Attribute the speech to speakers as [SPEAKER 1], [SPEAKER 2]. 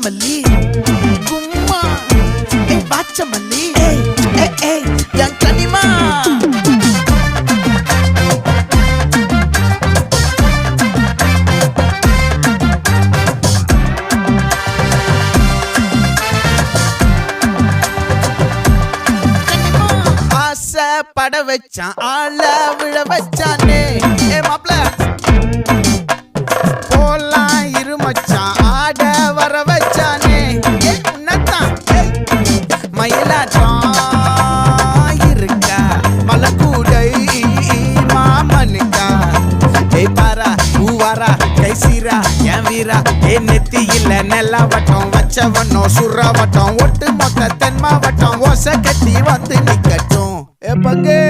[SPEAKER 1] வாச்சமல்லி கும்மா வாச்சமல்லி என் கனிமா பட வச்சான் ஆள விழ வச்சானே மாப்ள போலாம் இருமச்சான் ஆட வர வச்சானே உன்னத்தான் மயிலாட்டம் இருக்கா மலக்கூடை மாமனுக்கா பாரா பூவாரா கைசீரா என் வீரா நெத்தி இல்ல நெல்லா வட்டம் வச்சவனோ சுறா வட்டம் ஒட்டு மொத்த தென் மாவட்டம் ஓசை கட்டி வந்து நிக்கட்டும் பங்கே